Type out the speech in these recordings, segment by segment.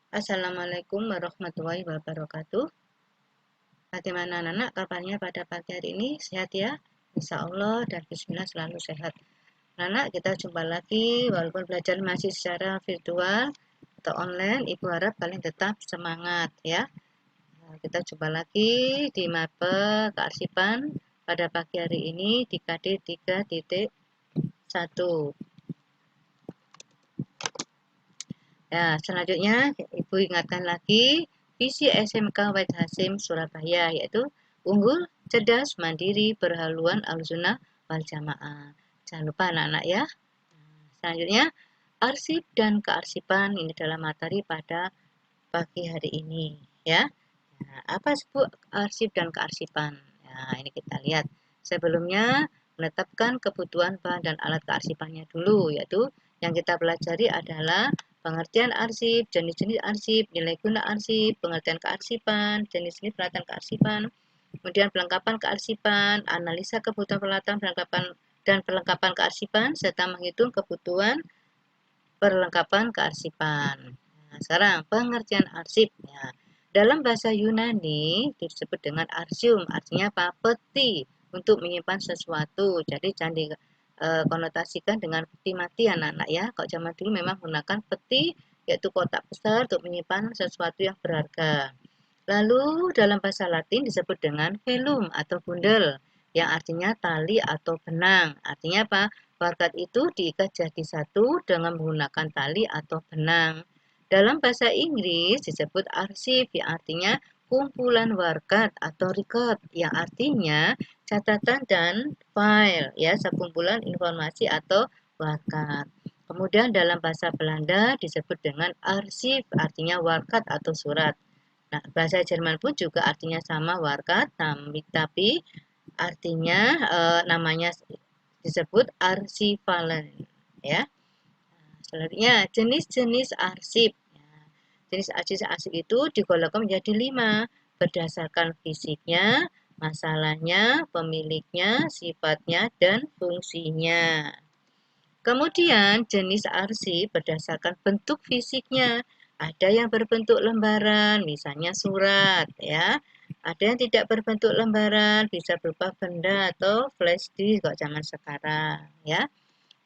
Assalamualaikum warahmatullahi wabarakatuh. Bagaimana anak-anak kabarnya pada pagi hari ini? Sehat ya? Insya Allah dan Bismillah selalu sehat. Anak, kita jumpa lagi walaupun belajar masih secara virtual atau online. Ibu harap kalian tetap semangat ya. Kita jumpa lagi di mapel kearsipan pada pagi hari ini di KD 3.1. Nah, selanjutnya Ibu ingatkan lagi visi SMK Wahid Hasim Surabaya, yaitu unggul, cerdas, mandiri, berhaluan al-sunnah wal jamaah. Jangan lupa anak-anak ya. Selanjutnya arsip dan kearsipan, ini adalah materi pada pagi hari ini ya. Nah, apa sebut arsip dan kearsipan? Nah, ini kita lihat. Sebelumnya menetapkan kebutuhan bahan dan alat kearsipannya dulu, yaitu yang kita pelajari adalah pengertian arsip, jenis-jenis arsip, nilai guna arsip, pengertian kearsipan, jenis-jenis peralatan kearsipan, kemudian pelengkapan kearsipan, analisa kebutuhan peralatan dan perlengkapan kearsipan, serta menghitung kebutuhan perlengkapan kearsipan. Nah, sekarang pengertian arsip. Ya. Dalam bahasa Yunani disebut dengan arsium, artinya apa? Peti untuk menyimpan sesuatu. Jadi jangan dikonotasikan dengan peti mati anak-anak ya. Kalau zaman dulu memang menggunakan peti, yaitu kotak besar untuk menyimpan sesuatu yang berharga. Lalu dalam bahasa Latin disebut dengan velum atau bundel yang artinya tali atau benang. Artinya apa? Warkat itu diikat jadi satu dengan menggunakan tali atau benang. Dalam bahasa Inggris disebut arsip yang artinya kumpulan warkat atau record yang artinya catatan dan file ya, sekumpulan informasi atau warkat. Kemudian dalam bahasa Belanda disebut dengan arsip artinya warkat atau surat. Nah, bahasa Jerman pun juga artinya sama warkat, tapi artinya namanya disebut arsivalen ya. Selanjutnya jenis-jenis arsip. Jenis arsip itu digolongkan menjadi 5 berdasarkan fisiknya, masalahnya, pemiliknya, sifatnya, dan fungsinya. Kemudian jenis arsip berdasarkan bentuk fisiknya. Ada yang berbentuk lembaran, misalnya surat ya. Ada yang tidak berbentuk lembaran, bisa berupa benda atau flash disk kalau zaman sekarang ya.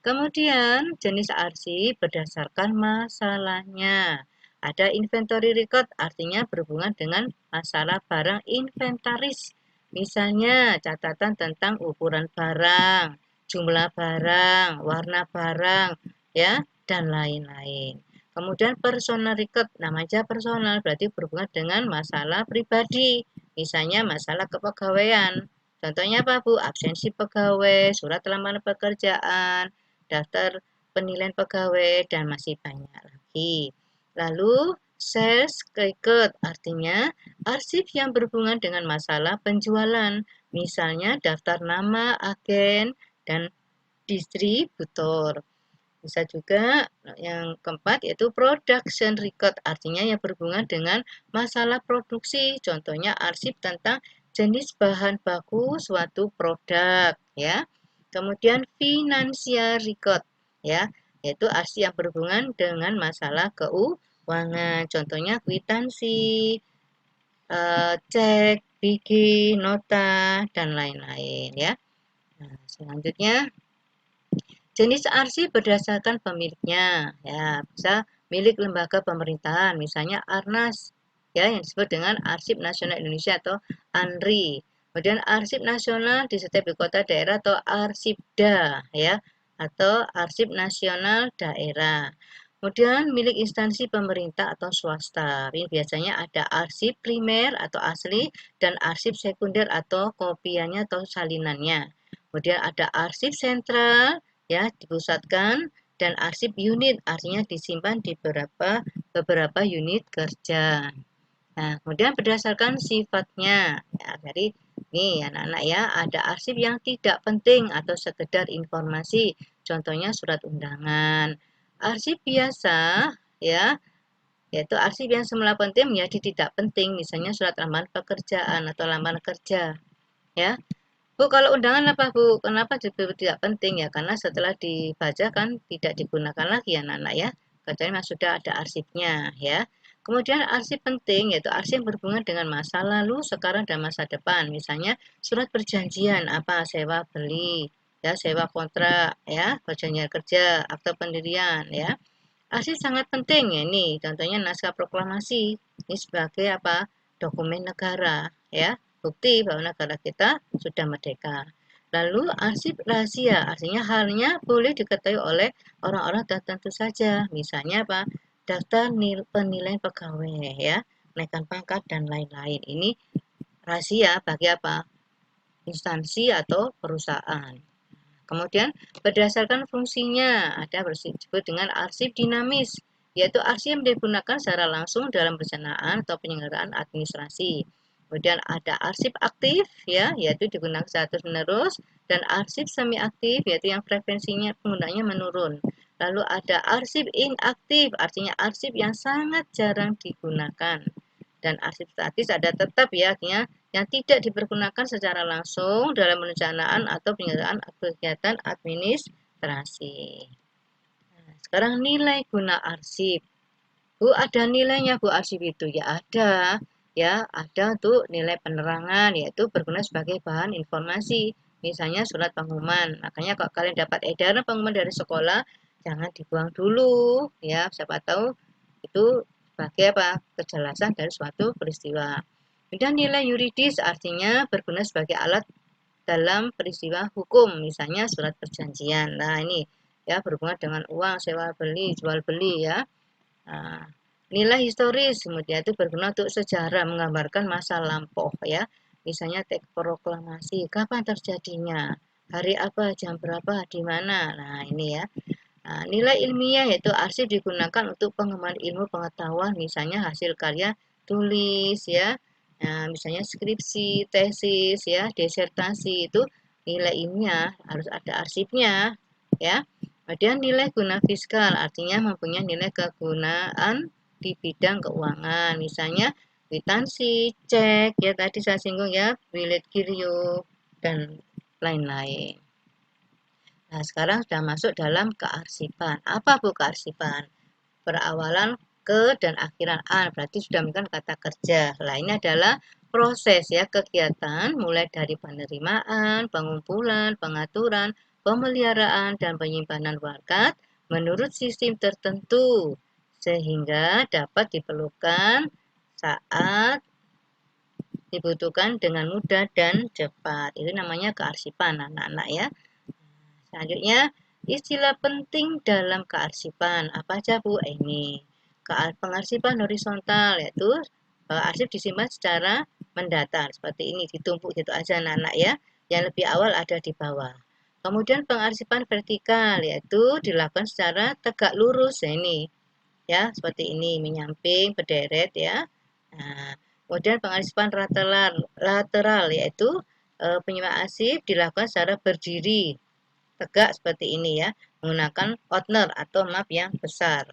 Kemudian jenis arsip berdasarkan masalahnya. Ada inventory record, artinya berhubungan dengan masalah barang inventaris. Misalnya catatan tentang ukuran barang, jumlah barang, warna barang, ya, dan lain-lain. Kemudian personal record, namanya personal berarti berhubungan dengan masalah pribadi. Misalnya masalah kepegawaian. Contohnya apa Bu? Absensi pegawai, surat lamaran pekerjaan, daftar penilaian pegawai, dan masih banyak lagi. Lalu sales record artinya arsip yang berhubungan dengan masalah penjualan, misalnya daftar nama agen dan distributor. Bisa juga yang keempat yaitu production record, artinya yang berhubungan dengan masalah produksi, contohnya arsip tentang jenis bahan baku suatu produk ya. Kemudian financial record ya, yaitu arsip yang berhubungan dengan masalah keuangan, contohnya kwitansi, cek, bigi, nota, dan lain-lain ya. Nah, selanjutnya jenis arsip berdasarkan pemiliknya, ya bisa milik lembaga pemerintahan, misalnya Arnas, ya yang disebut dengan Arsip Nasional Indonesia atau ANRI. Kemudian arsip nasional di setiap ibu kota daerah atau Arsipda, ya atau Arsip Nasional Daerah. Kemudian milik instansi pemerintah atau swasta. Ini biasanya ada arsip primer atau asli dan arsip sekunder atau kopiannya atau salinannya. Kemudian ada arsip sentral ya dipusatkan dan arsip unit artinya disimpan di beberapa unit kerja. Nah, kemudian berdasarkan sifatnya. Ya, jadi nih anak-anak ya, ada arsip yang tidak penting atau sekedar informasi. Contohnya surat undangan. Arsip biasa ya, yaitu arsip yang semula penting menjadi tidak penting, misalnya surat lamaran pekerjaan atau lamaran kerja. Ya, Bu, kalau undangan apa Bu? Kenapa tidak penting ya? Karena setelah dibaca kan tidak digunakan lagi ya anak-anak ya. Kecuali memang sudah ada arsipnya ya. Kemudian arsip penting yaitu arsip yang berhubungan dengan masa lalu, sekarang, dan masa depan. Misalnya surat perjanjian apa sewa beli, ya sewa kontrak, ya perjanjian kerja, akta pendirian, ya. Arsip sangat penting ya ini. Contohnya naskah proklamasi. Ini sebagai apa? Dokumen negara, ya. Bukti bahwa negara kita sudah merdeka. Lalu arsip rahasia, artinya halnya boleh diketahui oleh orang-orang tertentu saja. Misalnya apa? Daftar penilaian pegawai ya, naikkan pangkat dan lain-lain. Ini rahasia bagi apa? Instansi atau perusahaan. Kemudian berdasarkan fungsinya ada disebut dengan arsip dinamis, yaitu arsip yang digunakan secara langsung dalam perencanaan atau penyelenggaraan administrasi. Kemudian ada arsip aktif ya, yaitu digunakan secara terus-menerus, dan arsip semi aktif yaitu yang frekuensinya penggunanya menurun. Lalu ada arsip inaktif, artinya arsip yang sangat jarang digunakan. Dan arsip statis ada tetap ya, artinya yang tidak dipergunakan secara langsung dalam perencanaan atau penyelenggaraan kegiatan administrasi. Nah, sekarang nilai guna arsip. Bu, ada nilainya Bu arsip itu? Ya ada. Ya, ada untuk nilai penerangan, yaitu berguna sebagai bahan informasi. Misalnya surat pengumuman. Makanya kalau kalian dapat edaran pengumuman dari sekolah, jangan dibuang dulu. Ya, siapa tahu itu sebagai apa? Kejelasan dari suatu peristiwa. Kemudian nilai yuridis artinya berguna sebagai alat dalam peristiwa hukum, misalnya surat perjanjian. Nah, ini ya berhubungan dengan uang, sewa beli, jual beli ya. Nah, nilai historis kemudian itu berguna untuk sejarah, menggambarkan masa lampau ya. Misalnya teks proklamasi, kapan terjadinya, hari apa, jam berapa, di mana. Nah, ini ya. Nah, nilai ilmiah yaitu arsip digunakan untuk pengembangan ilmu pengetahuan, misalnya hasil karya tulis ya. Nah, misalnya skripsi, tesis ya, disertasi itu nilai ilmiah harus ada arsipnya ya. Kemudian nilai guna fiskal artinya mempunyai nilai kegunaan di bidang keuangan, misalnya kwitansi, cek ya tadi saya singgung ya, bilet kiryo dan lain-lain. Nah, sekarang sudah masuk dalam kearsipan. Apa Bu kearsipan? Perawalan ke dan akhiran an, berarti sudah menggunakan kata kerja. Nah, ini adalah proses ya kegiatan mulai dari penerimaan, pengumpulan, pengaturan, pemeliharaan, dan penyimpanan warkat menurut sistem tertentu sehingga dapat diperlukan saat dibutuhkan dengan mudah dan cepat. Itu namanya kearsipan anak-anak ya. Selanjutnya, istilah penting dalam kearsipan. Apa aja Bu? Ini. Pengarsipan horizontal yaitu arsip disimpan secara mendatar. Seperti ini, ditumpuk gitu aja anak-anak ya. Yang lebih awal ada di bawah. Kemudian pengarsipan vertikal yaitu dilakukan secara tegak lurus. Nah, ini ya, seperti ini, menyamping, berderet ya. Nah, kemudian pengarsipan lateral yaitu penyimpan arsip dilakukan secara berdiri tegak seperti ini ya, menggunakan outner atau map yang besar.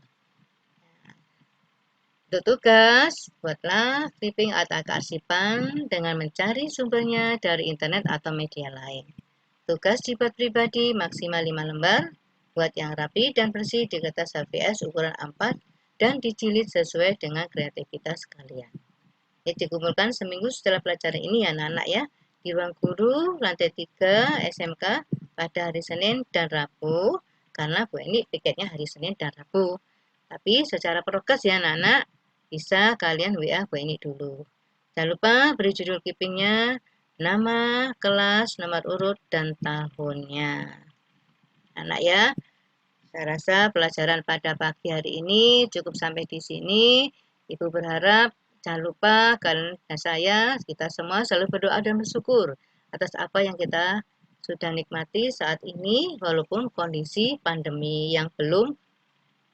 Untuk tugas, buatlah clipping atau kearsipan dengan mencari sumbernya dari internet atau media lain. Tugas dibuat pribadi maksimal 5 lembar, buat yang rapi dan bersih di kertas HVS ukuran A4 dan dijilid sesuai dengan kreativitas kalian. Ini dikumpulkan seminggu setelah pelajaran ini ya anak-anak ya, di ruang guru lantai 3 SMK pada hari Senin dan Rabu, karena Bu Eni piketnya hari Senin dan Rabu. Tapi secara progres ya anak-anak, bisa kalian WA Bu Eni dulu. Jangan lupa beri judul keepingnya, nama, kelas, nomor urut, dan tahunnya. Anak ya, saya rasa pelajaran pada pagi hari ini cukup sampai di sini. Ibu berharap jangan lupa kalian dan saya, kita semua selalu berdoa dan bersyukur atas apa yang kita sudah nikmati saat ini, walaupun kondisi pandemi yang belum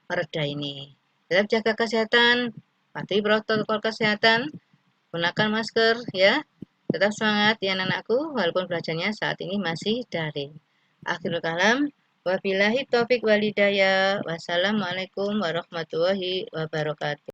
mereda ini. Tetap jaga kesehatan, patuhi protokol kesehatan, gunakan masker ya. Tetap semangat ya anak-anakku, walaupun belajarnya saat ini masih daring. Akhirul kalam, wabillahi taufik walidayah. Wassalamualaikum warahmatullahi wabarakatuh.